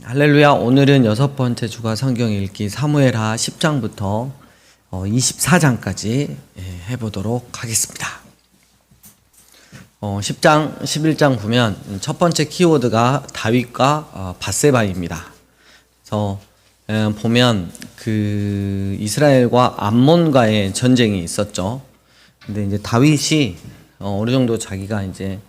할렐루야. 오늘은 6번째 주가 성경 읽기 사무엘하 10장부터 24장까지 해보도록 하겠습니다. 10장, 11장 보면 첫 번째 키워드가 다윗과 밧세바입니다. 그래서 보면 그 이스라엘과 암몬과의 전쟁이 있었죠. 근데 이제 다윗이 어느 정도 자기가 이제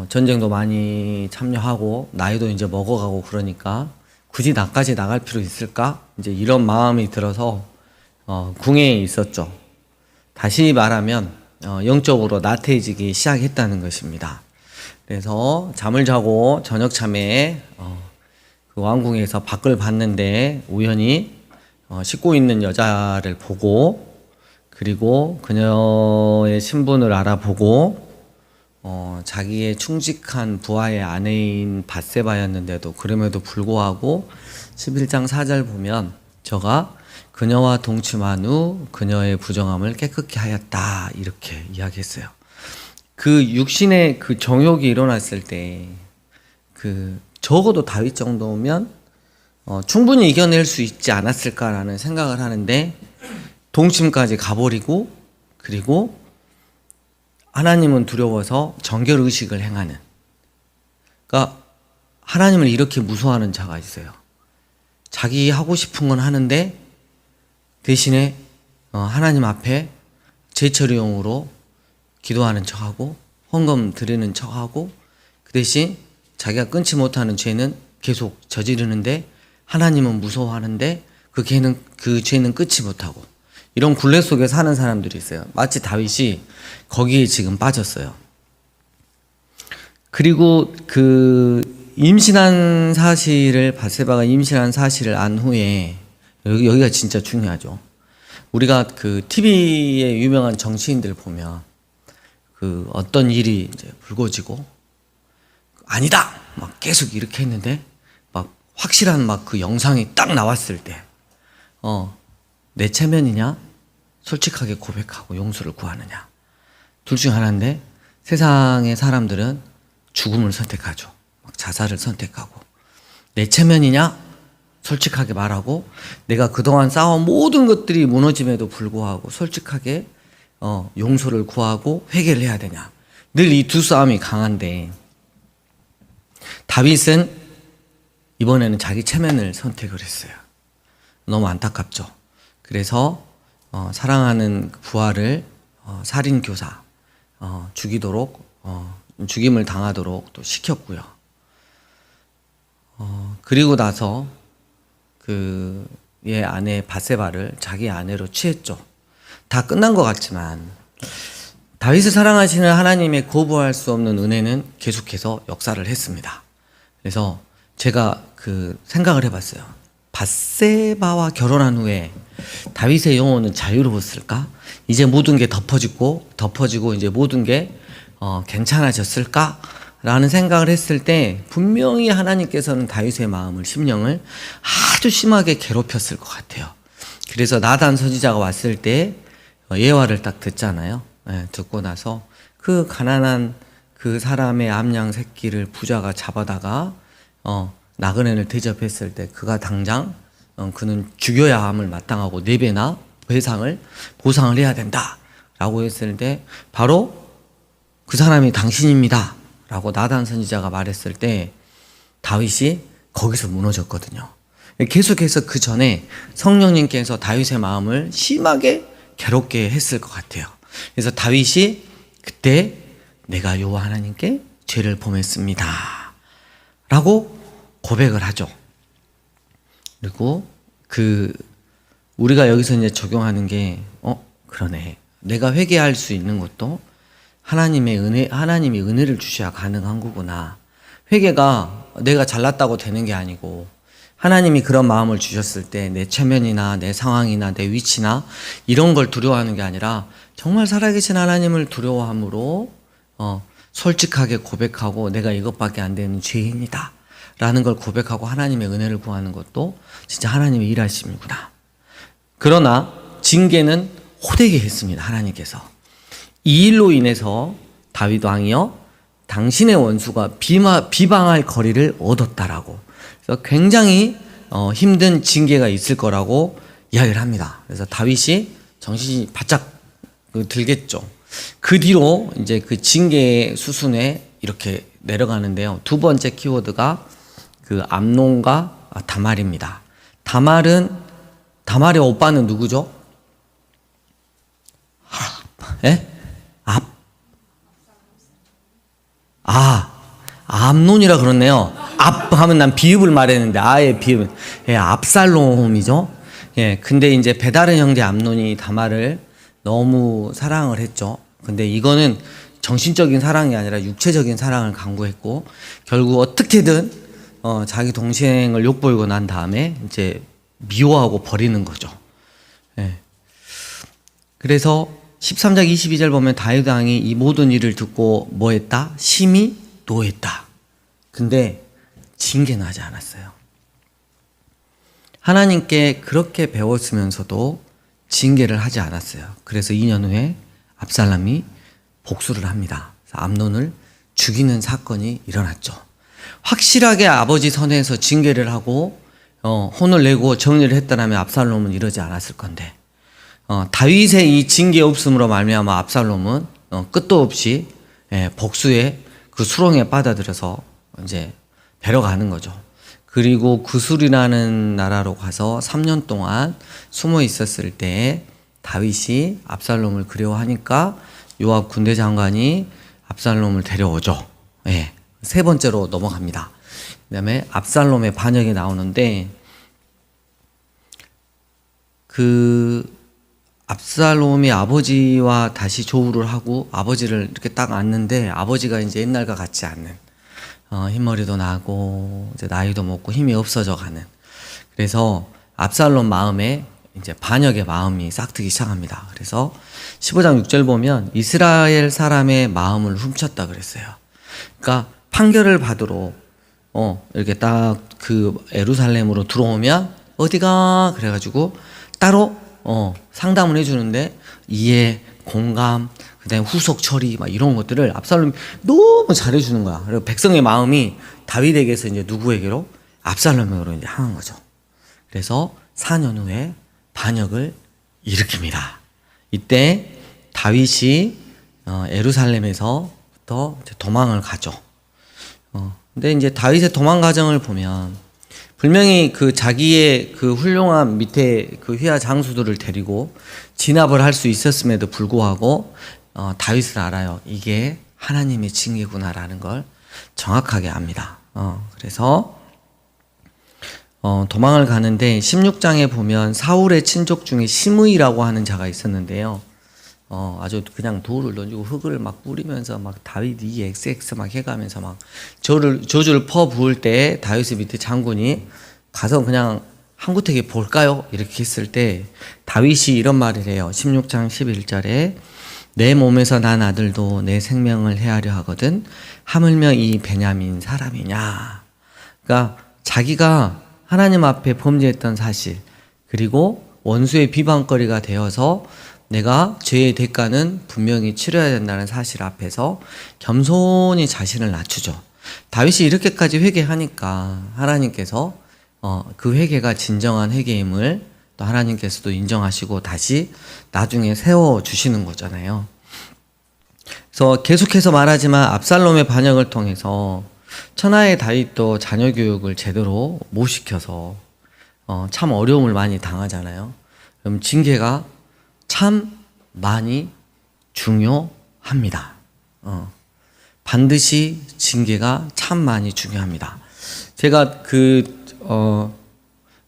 전쟁도 많이 참여하고 나이도 이제 먹어가고 그러니까 굳이 나까지 나갈 필요 있을까? 이제 이런 마음이 들어서 궁에 있었죠. 다시 말하면 영적으로 나태해지기 시작했다는 것입니다. 그래서 잠을 자고 저녁 참에 그 왕궁에서 밖을 봤는데 우연히 씻고 있는 여자를 보고, 그리고 그녀의 신분을 알아보고 자기의 충직한 부하의 아내인 밧세바였는데도 그럼에도 불구하고 11장 4절 보면 저가 그녀와 동침한 후 그녀의 부정함을 깨끗게 하였다 이렇게 이야기했어요. 그 육신의 그 정욕이 일어났을 때 적어도 다윗 정도면 충분히 이겨낼 수 있지 않았을까라는 생각을 하는데, 동침까지 가버리고, 그리고 하나님은 두려워서 정결의식을 행하는, 그러니까 하나님을 이렇게 무서워하는 자가 있어요. 자기 하고 싶은 건 하는데 대신에 하나님 앞에 제처리용으로 기도하는 척하고 헌금 드리는 척하고, 그 대신 자기가 끊지 못하는 죄는 계속 저지르는데 하나님은 무서워하는데 그 죄는 끊지 못하고, 이런 굴레 속에 사는 사람들이 있어요. 마치 다윗이 거기에 지금 빠졌어요. 그리고 임신한 사실을, 밧세바가 임신한 사실을 안 후에, 여기가 진짜 중요하죠. 우리가 그 TV에 유명한 정치인들 보면 어떤 일이 이제 불거지고 아니다 막 계속 이렇게 했는데 막 확실한 그 영상이 딱 나왔을 때 내 체면이냐 솔직하게 고백하고 용서를 구하느냐, 둘 중 하나인데 세상의 사람들은 죽음을 선택하죠. 막 자살을 선택하고, 내 체면이냐 솔직하게 말하고 내가 그동안 쌓아온 모든 것들이 무너짐에도 불구하고 솔직하게 용서를 구하고 회개를 해야 되냐, 늘 이 두 싸움이 강한데 다윗은 이번에는 자기 체면을 선택을 했어요. 너무 안타깝죠. 그래서 사랑하는 부하를 살인교사 죽이도록 죽임을 당하도록 또 시켰고요. 그리고 나서 그의 아내 밧세바를 자기 아내로 취했죠. 다 끝난 것 같지만 다윗을 사랑하시는 하나님의 거부할 수 없는 은혜는 계속해서 역사를 했습니다. 그래서 제가 생각을 해봤어요. 밧세바와 결혼한 후에 다윗의 영혼은 자유로웠을까? 이제 모든 게 덮어지고 이제 모든 게 괜찮아졌을까? 라는 생각을 했을 때 분명히 하나님께서는 다윗의 마음을, 심령을 아주 심하게 괴롭혔을 것 같아요. 그래서 나단 선지자가 왔을 때 예화를 딱 듣잖아요. 듣고 나서 그 가난한 그 사람의 암양 새끼를 부자가 잡아다가 나그네를 대접했을 때 그가 당장 그는 죽여야 함을 마땅하고 4배나 보상을 해야 된다 라고 했을 때 바로 그 사람이 당신입니다 라고 나단 선지자가 말했을 때 다윗이 거기서 무너졌거든요. 계속해서 그 전에 성령님께서 다윗의 마음을 심하게 괴롭게 했을 것 같아요. 그래서 다윗이 그때 내가 여호와 하나님께 죄를 범했습니다 라고 고백을 하죠. 그리고 우리가 여기서 이제 적용하는 게 그러네, 내가 회개할 수 있는 것도 하나님이 은혜를 주셔야 가능한 거구나. 회개가 내가 잘났다고 되는 게 아니고 하나님이 그런 마음을 주셨을 때 내 체면이나 내 상황이나 내 위치나 이런 걸 두려워하는 게 아니라 정말 살아계신 하나님을 두려워함으로 솔직하게 고백하고 내가 이것밖에 안 되는 죄인이다 라는 걸 고백하고 하나님의 은혜를 구하는 것도 진짜 하나님의 일하심이구나. 그러나 징계는 호되게 했습니다. 하나님께서 이 일로 인해서 다윗 왕이요 당신의 원수가 비방할 거리를 얻었다라고. 그래서 굉장히 힘든 징계가 있을 거라고 이야기를 합니다. 그래서 다윗이 정신이 바짝 들겠죠. 그 뒤로 이제 그 징계의 수순에 이렇게 내려가는데요. 두 번째 키워드가 그 암논과 다말입니다. 다말의 오빠는 누구죠? 예? 암논이라 그렇네요. 하면 난 비읍을 말했는데, 아예 비읍. 예, 압살롬이죠. 예, 근데 이제 배다른 형제 암논이 다말을 너무 사랑을 했죠. 근데 이거는 정신적인 사랑이 아니라 육체적인 사랑을 강구했고, 결국 어떻게든, 자기 동생을 욕보이고 난 다음에 이제 미워하고 버리는 거죠. 예. 그래서 13장 22절 보면 다윗 왕이 이 모든 일을 듣고 뭐 했다? 심히 노했다. 근데 징계는 하지 않았어요. 하나님께 그렇게 배웠으면서도 징계를 하지 않았어요. 그래서 2년 후에 압살롬이 복수를 합니다. 암논을 죽이는 사건이 일어났죠. 확실하게 아버지 선에서 징계를 하고 혼을 내고 정리를 했다면 압살롬은 이러지 않았을 건데, 다윗의 이 징계 없음으로 말미암아 압살롬은 끝도 없이 복수의 그 수렁에 빠져들어서 이제 데려가는 거죠. 그리고 구술이라는 나라로 가서 3년 동안 숨어 있었을 때 다윗이 압살롬을 그리워하니까 요압 군대 장관이 압살롬을 데려오죠. 예. 세 번째로 넘어갑니다. 그 다음에 압살롬의 반역이 나오는데, 압살롬이 아버지와 다시 조우를 하고 아버지를 이렇게 딱 안는데, 아버지가 이제 옛날과 같지 않는, 흰머리도 나고 이제 나이도 먹고 힘이 없어져 가는. 그래서 압살롬 마음에 이제 반역의 마음이 싹트기 시작합니다. 그래서 15장 6절 보면 이스라엘 사람의 마음을 훔쳤다 그랬어요. 그러니까 판결을 받으러 이렇게 딱 그 예루살렘으로 들어오면 어디가 그래가지고 따로 상담을 해주는데 이해, 공감, 그다음에 후속 처리 막 이런 것들을 압살롬이 너무 잘해주는 거야. 그리고 백성의 마음이 다윗에게서 이제 누구에게로? 압살롬으로 이제 향한 거죠. 그래서 4년 후에 반역을 일으킵니다. 이때 다윗이 예루살렘에서부터 도망을 가죠. 근데 이제 다윗의 도망 과정을 보면 분명히 그 자기의 그 훌륭한 밑에 그 휘하 장수들을 데리고 진압을 할 수 있었음에도 불구하고 다윗은 알아요. 이게 하나님의 징계구나라는 걸 정확하게 압니다. 그래서 도망을 가는데 16장에 보면 사울의 친족 중에 시므이라고 하는 자가 있었는데요. 아주 그냥 돌을 던지고 흙을 막 뿌리면서 막 다윗이 XX 막 해가면서 막 저주를 퍼부을 때 다윗의 밑에 장군이 가서 그냥 한구택에 볼까요? 이렇게 했을 때 다윗이 이런 말을 해요. 16장 11절에 내 몸에서 난 아들도 내 생명을 해하려 하거든 하물며 이 베냐민 사람이냐. 그러니까 자기가 하나님 앞에 범죄했던 사실, 그리고 원수의 비방거리가 되어서 내가 죄의 대가는 분명히 치러야 된다는 사실 앞에서 겸손히 자신을 낮추죠. 다윗이 이렇게까지 회개하니까 하나님께서 그 회개가 진정한 회개임을 또 하나님께서도 인정하시고 다시 나중에 세워주시는 거잖아요. 그래서 계속해서 말하지만 압살롬의 반역을 통해서 천하의 다윗도 자녀 교육을 제대로 못 시켜서 참 어려움을 많이 당하잖아요. 그럼 징계가 참 많이 중요합니다. 반드시 징계가 참 많이 중요합니다. 제가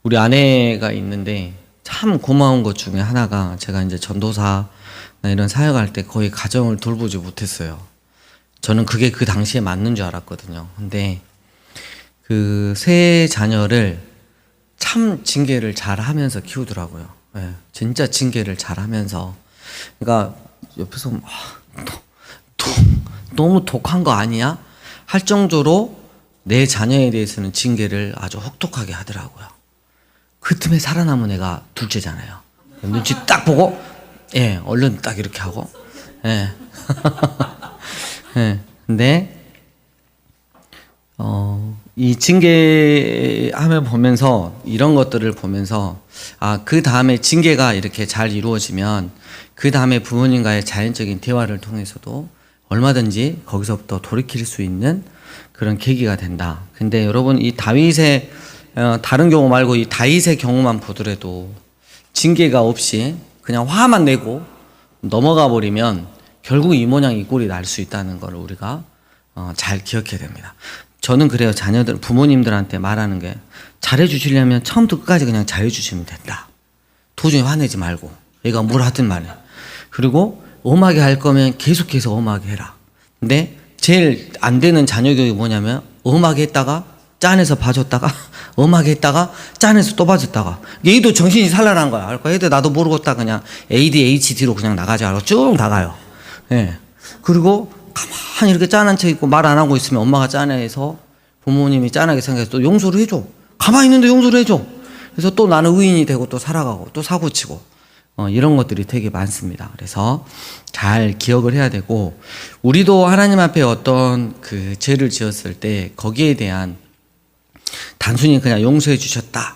우리 아내가 있는데 참 고마운 것 중에 하나가 제가 이제 전도사나 이런 사역할 때 거의 가정을 돌보지 못했어요. 저는 그게 그 당시에 맞는 줄 알았거든요. 근데 그 세 자녀를 참 징계를 잘 하면서 키우더라고요. 네, 진짜 징계를 잘 하면서. 그러니까 옆에서 너무 독한 거 아니야? 할 정도로 내 자녀에 대해서는 징계를 아주 혹독하게 하더라고요. 그 틈에 살아남은 애가 둘째잖아요. 눈치 딱 보고, 얼른 딱 이렇게 하고, 예. 근데 이 징계함을 보면서 이런 것들을 보면서 그 다음에 징계가 이렇게 잘 이루어지면 그 다음에 부모님과의 자연적인 대화를 통해서도 얼마든지 거기서부터 돌이킬 수 있는 그런 계기가 된다. 근데 여러분 이 다윗의 다른 경우 말고 이 다윗의 경우만 보더라도 징계가 없이 그냥 화만 내고 넘어가 버리면 결국 이 모양 이 꼴이 날 수 있다는 걸 우리가 잘 기억해야 됩니다. 저는 그래요. 자녀들, 부모님들한테 말하는 게 잘해주시려면 처음부터 끝까지 그냥 잘해주시면 된다. 도중에 화내지 말고 얘가 뭘 하든 말해. 그리고 엄하게 할 거면 계속해서 엄하게 해라. 근데 제일 안 되는 자녀 교육이 뭐냐면 엄하게 했다가 짠해서 봐줬다가 엄하게 했다가 짠해서 또 봐줬다가 얘도 정신이 산란한 거야. 그러니까 얘도 나도 모르겠다 그냥 ADHD로 그냥 나가지 않고 쭉 나가요. 예. 그리고 가만히 이렇게 짠한 척 있고 말 안 하고 있으면 엄마가 짠해서 부모님이 짠하게 생각해서 또 용서를 해줘. 가만히 있는데 용서를 해줘. 그래서 또 나는 의인이 되고 또 살아가고 또 사고치고 이런 것들이 되게 많습니다. 그래서 잘 기억을 해야 되고 우리도 하나님 앞에 어떤 그 죄를 지었을 때 거기에 대한 단순히 그냥 용서해 주셨다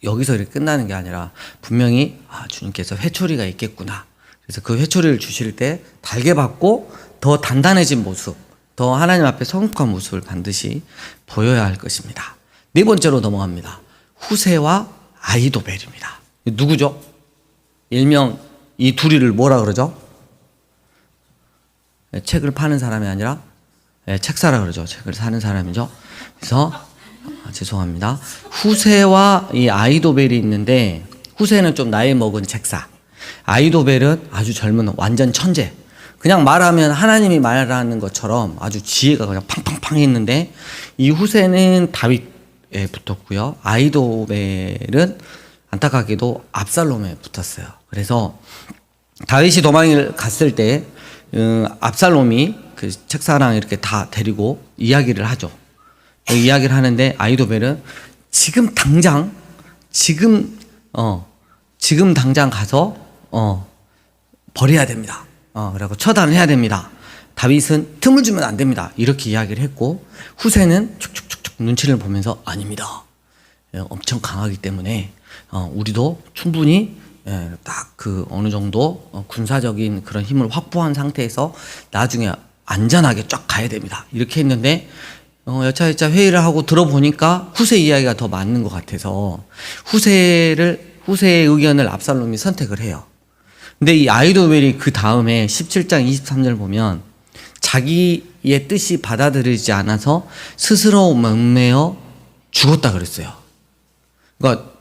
여기서 이렇게 끝나는 게 아니라 분명히 주님께서 회초리가 있겠구나. 그래서 그 회초리를 주실 때 달게 받고 더 단단해진 모습, 더 하나님 앞에 성숙한 모습을 반드시 보여야 할 것입니다. 네 번째로 넘어갑니다. 후세와 아히도벨입니다. 누구죠? 일명 이 둘이를 뭐라 그러죠? 책을 파는 사람이 아니라 책 사라 그러죠. 책을 사는 사람이죠. 그래서 죄송합니다. 후세와 이 아히도벨이 있는데 후세는 좀 나이 먹은 책사, 아히도벨은 아주 젊은 완전 천재. 그냥 말하면 하나님이 말하는 것처럼 아주 지혜가 그냥 팡팡팡 했는데 이 후세는 다윗에 붙었고요. 아히도벨은 안타깝게도 압살롬에 붙었어요. 그래서 다윗이 도망을 갔을 때 압살롬이 그 책사랑 이렇게 다 데리고 이야기를 하죠. 이야기를 하는데 아히도벨은 지금 당장 가서 버려야 됩니다. 그리고 처단을 해야 됩니다. 다윗은 틈을 주면 안 됩니다. 이렇게 이야기를 했고 후세는 축축축축 눈치를 보면서 아닙니다. 엄청 강하기 때문에 우리도 충분히 딱 그 어느 정도 군사적인 그런 힘을 확보한 상태에서 나중에 안전하게 쫙 가야 됩니다. 이렇게 했는데 여차여차 회의를 하고 들어보니까 후세 이야기가 더 맞는 것 같아서 후세의 의견을 압살롬이 선택을 해요. 근데 이 아히도벨이 그 다음에 17장 23절 보면 자기의 뜻이 받아들이지 않아서 스스로 얽매여 죽었다 그랬어요. 그러니까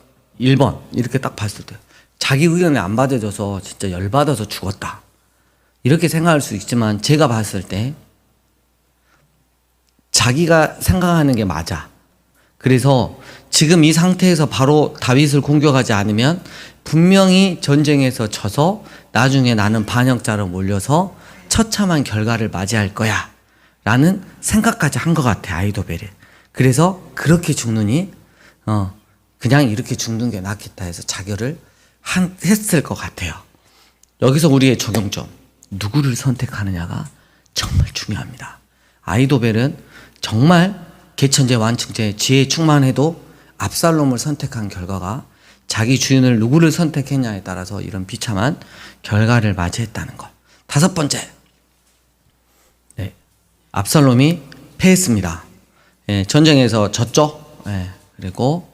1번 이렇게 딱 봤을 때 자기 의견이 안 받아줘서 진짜 열받아서 죽었다. 이렇게 생각할 수 있지만 제가 봤을 때 자기가 생각하는 게 맞아. 그래서 지금 이 상태에서 바로 다윗을 공격하지 않으면 분명히 전쟁에서 져서 나중에 나는 반역자로 몰려서 처참한 결과를 맞이할 거야 라는 생각까지 한 것 같아 아히도벨이. 그래서 그렇게 죽느니 그냥 이렇게 죽는 게 낫겠다 해서 자결을 했을 것 같아요. 여기서 우리의 적용점, 누구를 선택하느냐가 정말 중요합니다. 아히도벨은 정말 개천재 완충제 지혜에 충만해도 압살롬을 선택한 결과가 자기 주인을 누구를 선택했냐에 따라서 이런 비참한 결과를 맞이했다는 것. 다섯 번째, 압살롬이 패했습니다. 전쟁에서 졌죠. 그리고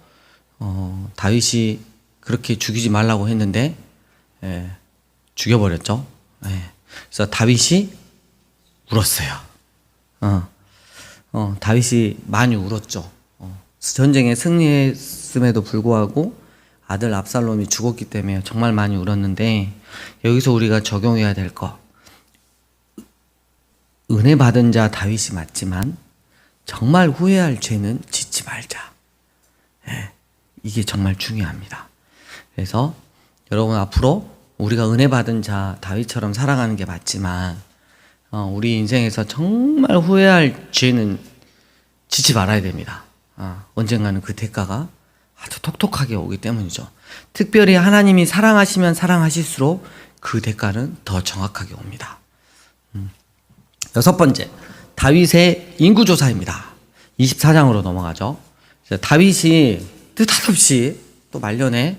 다윗이 그렇게 죽이지 말라고 했는데 죽여버렸죠. 그래서 다윗이 울었어요. 다윗이 많이 울었죠. 전쟁에 승리했음에도 불구하고 아들 압살롬이 죽었기 때문에 정말 많이 울었는데 여기서 우리가 적용해야 될 거, 은혜 받은 자 다윗이 맞지만 정말 후회할 죄는 짓지 말자. 이게 정말 중요합니다. 그래서 여러분 앞으로 우리가 은혜 받은 자 다윗처럼 살아가는 게 맞지만 우리 인생에서 정말 후회할 죄는 짓지 말아야 됩니다. 언젠가는 그 대가가 아주 톡톡하게 오기 때문이죠. 특별히 하나님이 사랑하시면 사랑하실수록 그 대가는 더 정확하게 옵니다. 여섯 번째, 다윗의 인구조사입니다. 24장으로 넘어가죠. 다윗이 느닷없이 또 말년에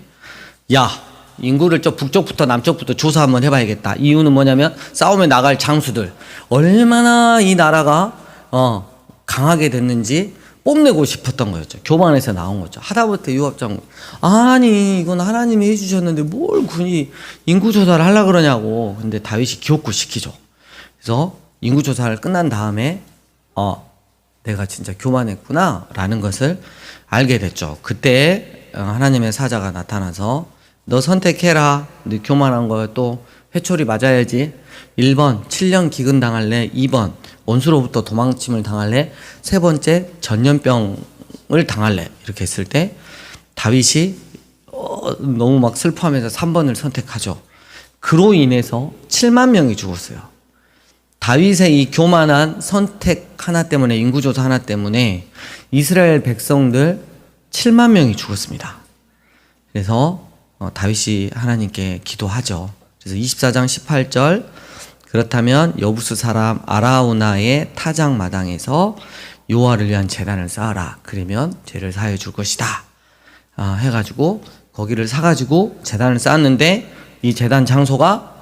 야, 인구를 저 북쪽부터 남쪽부터 조사 한번 해봐야겠다. 이유는 뭐냐면 싸움에 나갈 장수들 얼마나 이 나라가 강하게 됐는지 뽐내고 싶었던 거였죠. 교만에서 나온 거죠. 하다못해 요압장 아니 이건 하나님이 해주셨는데 뭘 군이 인구조사를 하려고 그러냐고. 근데 다윗이 기억고 시키죠. 그래서 인구조사를 끝난 다음에 내가 진짜 교만했구나 라는 것을 알게 됐죠. 그때 하나님의 사자가 나타나서 너 선택해라. 너 교만한 거 또 회초리 맞아야지. 1번 7년 기근 당할래. 2번 원수로부터 도망침을 당할래. 3번째 전염병을 당할래. 이렇게 했을 때 다윗이 너무 막 슬퍼하면서 3번을 선택하죠. 그로 인해서 7만 명이 죽었어요. 다윗의 이 교만한 선택 하나 때문에, 인구조사 하나 때문에 이스라엘 백성들 7만 명이 죽었습니다. 그래서 다윗이 하나님께 기도하죠. 그래서 24장 18절 그렇다면 여부스 사람 아라우나의 타작 마당에서 여호와를 위한 제단을 쌓아라. 그러면 죄를 사해 줄 것이다. 해가지고 거기를 사가지고 제단을 쌓았는데 이 제단 장소가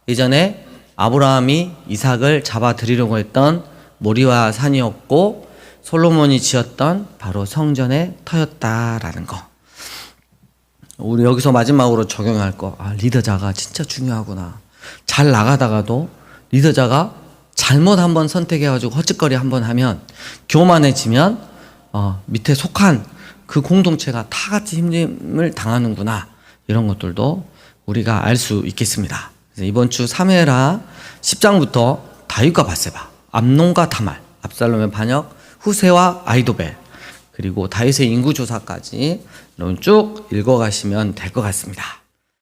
예전에 아브라함이 이삭을 잡아 드리려고 했던 모리아 산이었고 솔로몬이 지었던 바로 성전의 터였다라는 거. 우리 여기서 마지막으로 적용할 거. 리더자가 진짜 중요하구나. 잘 나가다가도 리더자가 잘못 한번 선택해가지고 헛짓거리 한번 하면 교만해지면 밑에 속한 그 공동체가 다 같이 힘듦을 당하는구나. 이런 것들도 우리가 알 수 있겠습니다. 그래서 이번 주 3회라 10장부터 다윗과 밧세바, 암논과 다말, 압살롬의 반역, 후세와 아이도벨, 그리고 다윗의 인구조사까지 쭉 읽어가시면 될 것 같습니다.